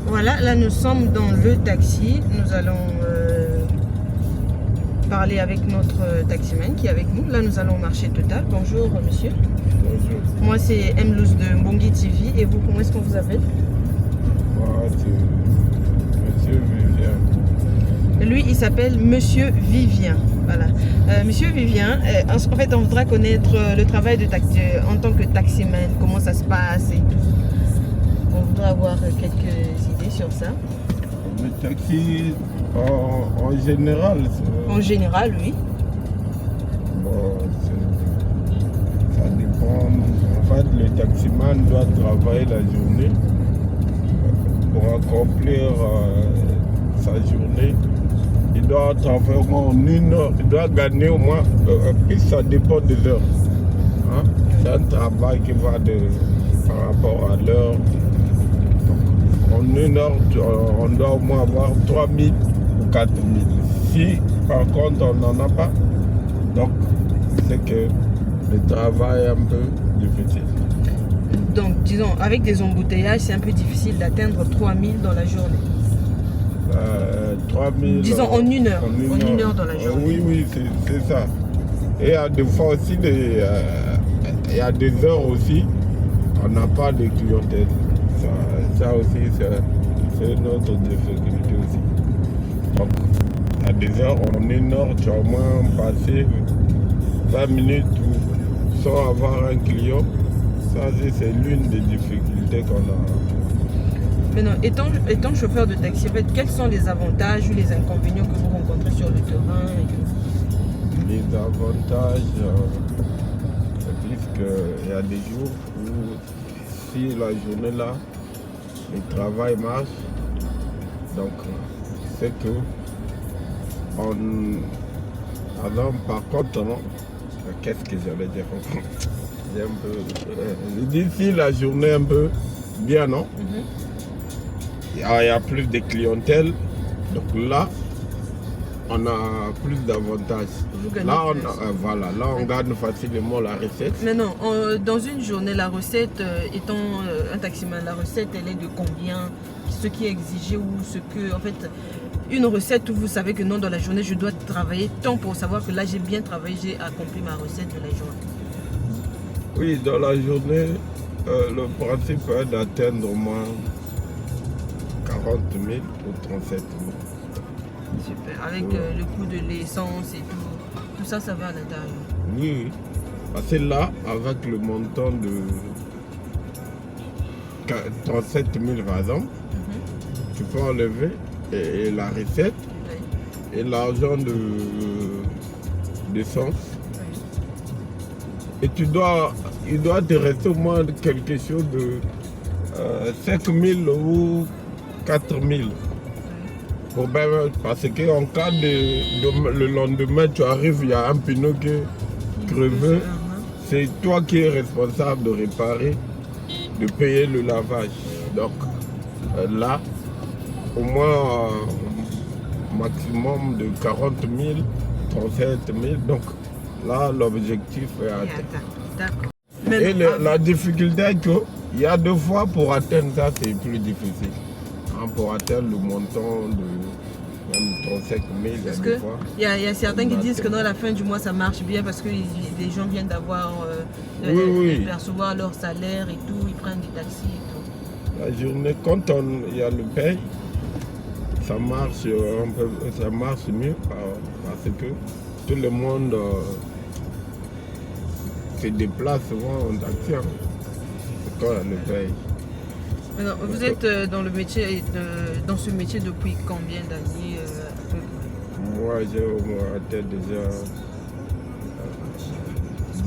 Voilà, là nous sommes dans le taxi. Nous allons parler avec notre taximan qui est avec nous. Là nous allons au marché total. Bonjour monsieur. Bonjour. Moi c'est Mlouz de Mbongi TV. Et vous, comment est-ce qu'on vous appelle? Moi, c'est Monsieur Vivien. Lui il s'appelle Monsieur Vivien. Voilà. Monsieur Vivien, en fait on voudra connaître le travail de taxi en tant que taximan, comment ça se passe et tout. On voudrait avoir quelques idées sur ça. Le taxi, en général, En général, oui. bon, ça dépend. En fait, le taximan doit travailler la journée pour accomplir sa journée. Il doit travailler au moins en une heure. Il doit gagner au moins, puis ça dépend des heures. Hein? C'est un travail qui va par rapport à l'heure. En une heure, on doit au moins avoir 3 000 ou 4 000. Si par contre on n'en a pas, donc c'est que le travail est un peu difficile. Donc, disons, avec des embouteillages, c'est un peu difficile d'atteindre 3000 dans la journée. 3 000. Disons en une heure. En une heure dans la journée. Oui, c'est ça. Et il y a des fois aussi, il y a des heures aussi, on n'a pas de clientèle. Ça aussi, c'est une autre difficulté aussi. Donc, à des heures, en une heure, tu as au moins passé 20 minutes sans avoir un client. Ça, c'est l'une des difficultés qu'on a. Maintenant, étant chauffeur de taxi, en fait, quels sont les avantages ou les inconvénients que vous rencontrez sur le terrain Les avantages, c'est plus qu'il y a des jours où, si la journée là, le travail marche, donc c'est que alors, par contre, non, qu'est-ce que j'allais dire? J'ai un peu, d'ici la journée un peu bien, non? Il y a plus de clientèle, donc là on a plus d'avantages. Là on gagne facilement la recette. Maintenant, dans une journée, la recette, étant un taximan, la recette elle est de combien? Ce qui est exigé ou ce que, en fait, une recette où vous savez que non, dans la journée je dois travailler tant pour savoir que là j'ai bien travaillé, j'ai accompli ma recette de la journée. Oui, dans la journée, le principe est d'atteindre au moins 40 000 ou 37 000. Super. Avec le coût de l'essence et tout ça, ça va à l'intérieur. Oui. Parce que là, avec le montant de 37 000 par exemple, tu peux enlever et la recette et l'argent d'essence. Et il doit te rester au moins quelque chose de 5 000 ou 4 000. Parce qu'en cas le lendemain, tu arrives, il y a un pneu qui est crevé. C'est toi qui es responsable de réparer, de payer le lavage. Donc là, au moins maximum de 40 000, 37 000. Donc là, l'objectif est atteint. D'accord. Et la difficulté est qu'il y a deux fois pour atteindre ça, c'est plus difficile. Pour atteindre le montant de même 35 000, parce que il y a certains qui disent que dans la fin du mois ça marche bien parce que les gens viennent d'avoir de percevoir leur salaire et tout, ils prennent des taxis et tout. La journée, quand il y a le paye, ça marche un peu, ça marche mieux parce que tout le monde se déplace souvent en taxi quand il y a le paye. Alors, vous êtes dans ce métier depuis combien d'années à peu près? Moi, j'ai au moins atteint déjà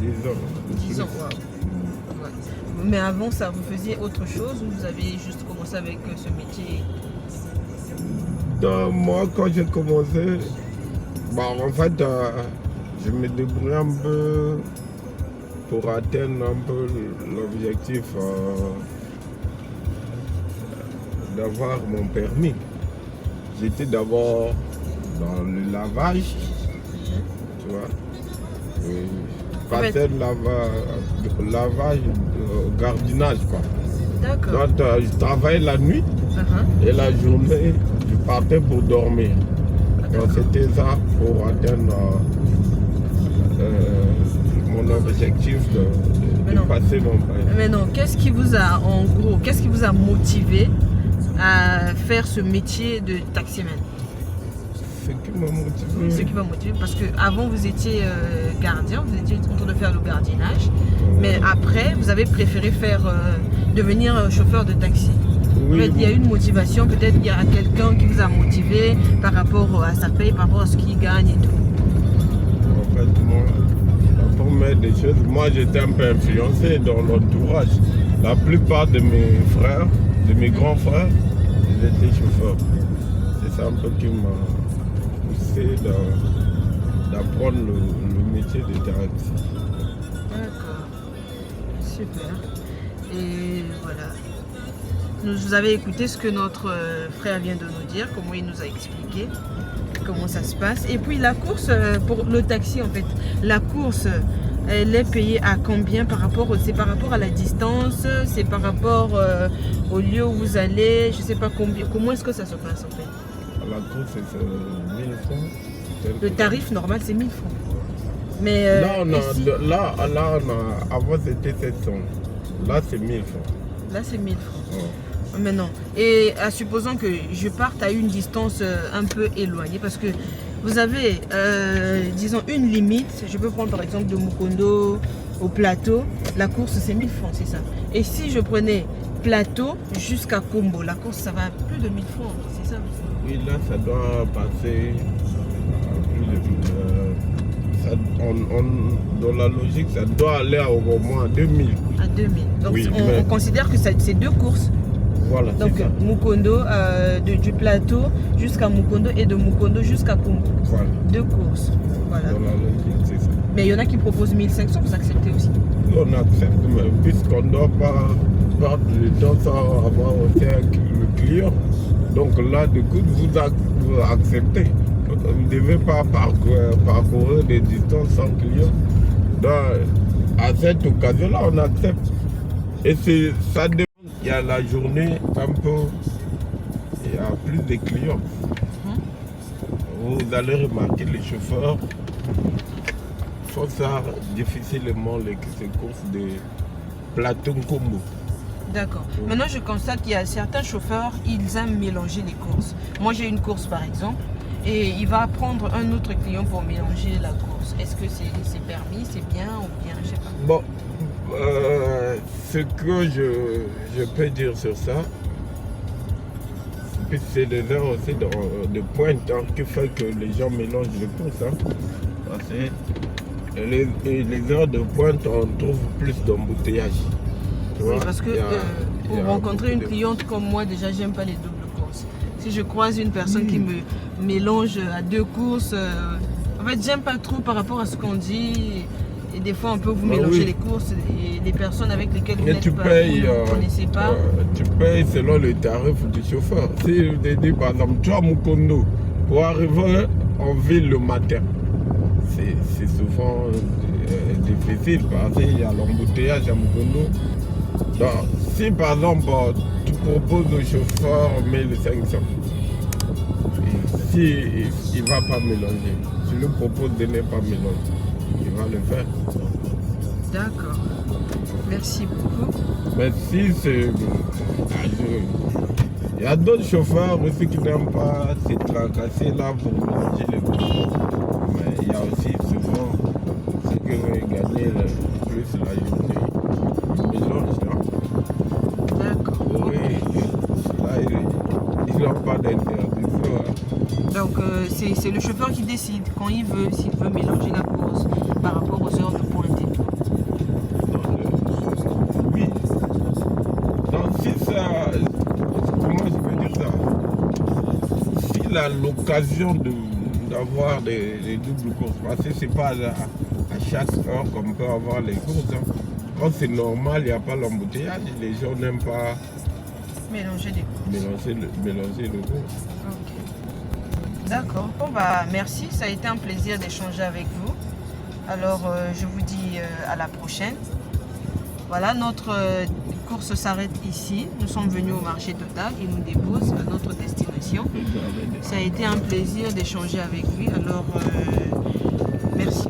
10 ans. 10 ans, wow. Ouais. Mais avant ça, vous faisiez autre chose ou vous avez juste commencé avec ce métier? Moi, quand j'ai commencé, en fait, je me débrouillais un peu pour atteindre un peu l'objectif d'avoir mon permis. J'étais d'abord dans le lavage, tu vois. Passer le lavage, gardinage, quoi. D'accord. Donc, je travaillais la nuit et la journée, je partais pour dormir. Donc, c'était ça pour atteindre mon objectif de passer mon bail. Mais non, qu'est-ce qui vous a, en gros, qu'est-ce qui vous a motivé à faire ce métier de taximan? Ce qui m'a motivé. Ce qui m'a motivé, parce qu'avant vous étiez gardien, vous étiez en train de faire le gardiennage, mais après vous avez préféré faire devenir chauffeur de taxi. Oui, En fait, il y a une motivation, peut-être il y a quelqu'un qui vous a motivé par rapport à sa paye, par rapport à ce qu'il gagne et tout. En fait, moi, la première des choses, moi j'étais un peu influencé dans l'entourage. La plupart de mes frères, de mes grands frères, ils étaient chauffeurs. C'est ça un peu qui m'a poussé d'apprendre le métier de taxi. D'accord, super. Et voilà. Vous avez écouté ce que notre frère vient de nous dire, comment il nous a expliqué comment ça se passe. Et puis la course pour le taxi, en fait, la course, elle est payée à combien par rapport, c'est par rapport à la distance, c'est par rapport au lieu où vous allez, je sais pas combien, comment est-ce que ça se passe en fait? La course, c'est 1000 francs. Le tarif normal, c'est 1000 francs. Mais là, ici, avant c'était 700. Là, c'est 1000 francs. là, c'est 1000 francs. Ouais. Maintenant, et supposons que je parte à une distance un peu éloignée, parce que vous avez, disons, une limite. Je peux prendre par exemple de Mukondo au plateau, la course c'est 1000 francs, c'est ça. Et si je prenais plateau jusqu'à Kombo, la course ça va à plus de 1000 francs, c'est ça? Oui, là, ça doit passer à plus de... dans la logique, ça doit aller au moins à 2000. À 2000. Donc oui, on considère que c'est deux courses. Voilà, donc c'est ça. Mukondo, du plateau jusqu'à Mukondo et de Mukondo jusqu'à Kombo. Voilà. Deux courses. Voilà. Dans la logique, c'est ça. Mais il y en a qui proposent 1500, vous acceptez aussi? On accepte, mais puisqu'on ne doit pas perdre le temps sans avoir aussi le client. Donc là, du coup, vous acceptez. Vous ne devez pas parcourir des distances sans client. Donc, à cette occasion-là, on accepte. Et ça dépend. Il y a la journée un peu, il y a plus de clients. Vous allez remarquer les chauffeurs font ça difficilement ces courses de plateau combo. D'accord. Maintenant, je constate qu'il y a certains chauffeurs, ils aiment mélanger les courses. Moi, j'ai une course par exemple, et il va prendre un autre client pour mélanger la course. Est-ce que c'est permis, c'est bien ou bien, je sais pas. Bon, ce que je peux dire sur ça, puis c'est des heures aussi de pointe qui fait que les gens mélangent les courses. Parce que les heures de pointe, on trouve plus d'embouteillage. Oui, parce que pour rencontrer une cliente comme moi, déjà, j'aime pas les doubles courses. Si je croise une personne qui me mélange à deux courses, en fait, j'aime pas trop par rapport à ce qu'on dit. Et des fois, on peut vous mélanger les courses et les personnes avec lesquelles vous n'êtes pas, vous ne connaissez pas. Tu payes selon le tarif du chauffeur. Si je dis par exemple, tu as Mukondo, pour arriver en ville le matin, c'est souvent difficile parce qu'il y a l'embouteillage à Mukondo. Donc, si par exemple, tu proposes au chauffeur 1500, si il ne va pas mélanger, tu lui proposes de ne pas mélanger, il va le faire. D'accord. Merci beaucoup. Mais si c'est... Il y a d'autres chauffeurs aussi qui n'aiment pas se tracasser là pour mélanger les courses. Mais il y a aussi souvent ceux qui veulent gagner plus la journée. Ils mélangent là. D'accord. Oui, là, ils n'ont pas d'interdiction. Donc c'est le chauffeur qui décide quand il veut, s'il veut mélanger la course par rapport aux heures de pointe et tout. Oui. Donc si ça... Comment je peux dire ça? S'il a l'occasion d'avoir des doubles courses, parce que c'est pas à chaque heure qu'on peut avoir les courses. Quand c'est normal, il n'y a pas l'embouteillage, les gens n'aiment pas mélanger les courses. Mélanger le cours. Ok. D'accord. Bon bah merci, ça a été un plaisir d'échanger avec vous. Alors je vous dis à la prochaine. Voilà, notre course s'arrête ici. Nous sommes venus au marché total. Il nous dépose à notre destination. Ça a été un plaisir d'échanger avec lui. Alors, merci.